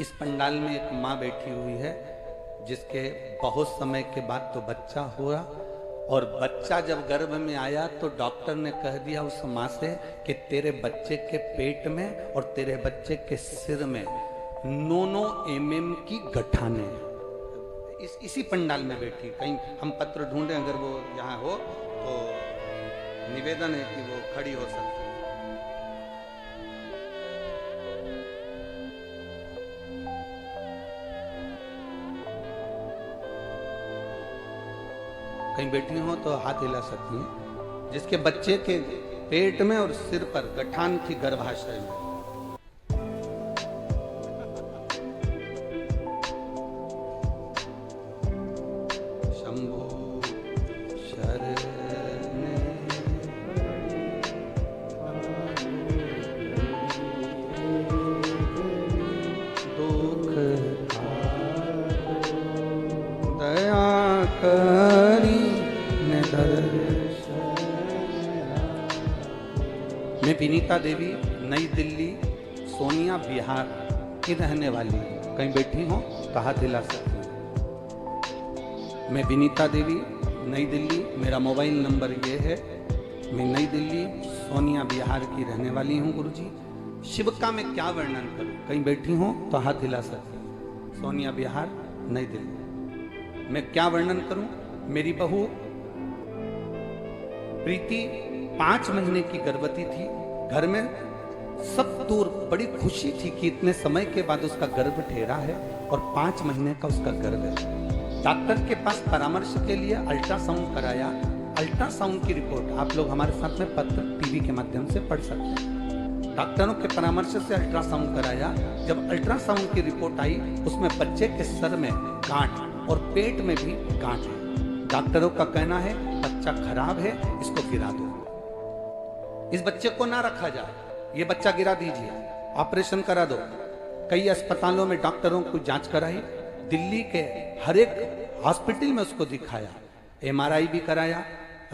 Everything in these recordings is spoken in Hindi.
इस पंडाल में एक माँ बैठी हुई है जिसके बहुत समय के बाद तो बच्चा हुआ, और बच्चा जब गर्भ में आया तो डॉक्टर ने कह दिया उस माँ से कि तेरे बच्चे के पेट में और तेरे बच्चे के सिर में 9 mm की गठाने। इसी पंडाल में बैठी, कहीं हम पत्र ढूंढे, अगर वो यहाँ हो तो निवेदन है कि वो खड़ी हो सकती है। कहीं बैठी हो तो हाथ हिला सकती हैं, जिसके बच्चे के पेट में और सिर पर गठान थी गर्भाशय में। शंभो शरणे दुख दया करी। मैं विनीता देवी नई दिल्ली सोनिया बिहार की रहने वाली हूँ। कहीं बैठी हो तो हाथ हिला सकती हूँ। मैं विनीता देवी नई दिल्ली, मेरा मोबाइल नंबर ये है। मैं नई दिल्ली सोनिया बिहार की रहने वाली हूँ। गुरुजी शिव का मैं क्या वर्णन करूँ? कहीं बैठी हो तो हाथ हिला सकती हूँ। सोनिया बिहार नई दिल्ली, मैं क्या वर्णन करूँ? मेरी बहू प्रीति 5 महीने की गर्भवती थी। घर में सब दूर बड़ी खुशी थी कि इतने समय के बाद उसका गर्भ ठहरा है और 5 महीने का उसका गर्भ है। डॉक्टर के पास परामर्श के लिए अल्ट्रासाउंड कराया। अल्ट्रासाउंड की रिपोर्ट आप लोग हमारे साथ में पत्र टीवी के माध्यम से पढ़ सकते हैं। डॉक्टरों के परामर्श से अल्ट्रासाउंड कराया। जब अल्ट्रासाउंड की रिपोर्ट आई उसमें बच्चे के सर में गांठ और पेट में भी गांठ है। डॉक्टरों का कहना है बच्चा खराब है, इसको गिरा दो, इस बच्चे को ना रखा जाए, ये बच्चा गिरा दीजिए, ऑपरेशन करा दो। कई अस्पतालों में डॉक्टरों को जांच कराई, दिल्ली के हर एक हॉस्पिटल में उसको दिखाया, MRI भी कराया,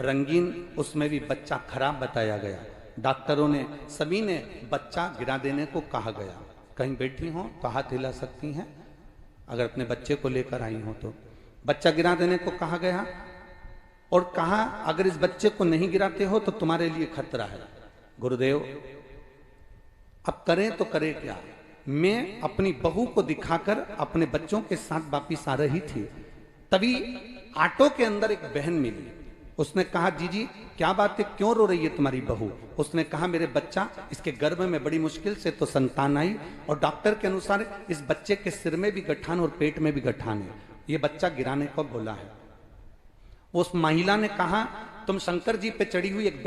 रंगीन, उसमें भी बच्चा खराब बताया गया। डॉक्टरों ने सभी ने बच्चा गिरा देने को कहा गया। कहीं बैठी हो तो हाथ हिला सकती हैं अगर अपने बच्चे को लेकर आई हो तो। बच्चा गिरा देने को कहा गया और कहा अगर इस बच्चे को नहीं गिराते हो तो तुम्हारे लिए खतरा है। गुरुदेव अब करें तो करें क्या? मैं अपनी बहू को दिखाकर अपने बच्चों के साथ वापिस आ रही थी, तभी ऑटो के अंदर एक बहन मिली। उसने कहा जीजी क्या बात है, क्यों रो रही है तुम्हारी बहू? उसने कहा मेरे बच्चा, इसके गर्भ में बड़ी मुश्किल से तो संतान आई और डॉक्टर के अनुसार इस बच्चे के सिर में भी गठान और पेट में भी गठान है, ये बच्चा गिराने को बोला है। उस महिला ने कहा तुम शंकर जी पे चढ़ी हुई एक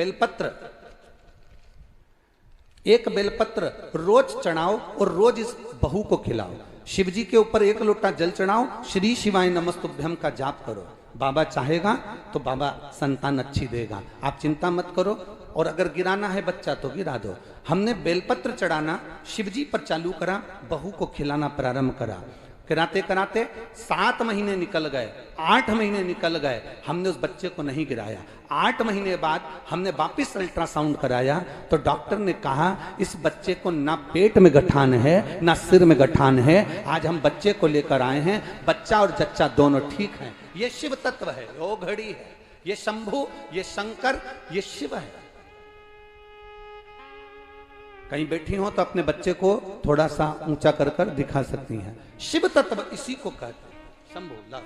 बेलपत्र रोज चढ़ाओ और रोज इस बहू को खिलाओ। शिव जी के ऊपर 1 लोटा जल चढ़ाओ, श्री शिवाय नमस्तुभ्यम का जाप करो। बाबा चाहेगा तो बाबा संतान अच्छी देगा, आप चिंता मत करो। और अगर गिराना है बच्चा तो गिरा दो। हमने बेलपत्र चढ़ाना शिव जी पर चालू करा, बहू को खिलाना प्रारंभ करा। कराते कराते 7 महीने निकल गए, 8 महीने निकल गए, हमने उस बच्चे को नहीं गिराया। 8 महीने बाद हमने वापस अल्ट्रासाउंड कराया तो डॉक्टर ने कहा इस बच्चे को ना पेट में गठान है ना सिर में गठान है। आज हम बच्चे को लेकर आए हैं, बच्चा और जच्चा दोनों ठीक हैं। ये शिव तत्व है, वो घड़ी है, ये शंभु, ये शंकर, ये शिव है। कहीं बैठी हो तो अपने बच्चे को थोड़ा सा ऊंचा कर कर दिखा सकती हैं। शिव तत्व इसी को कहते हैं। शंभु ला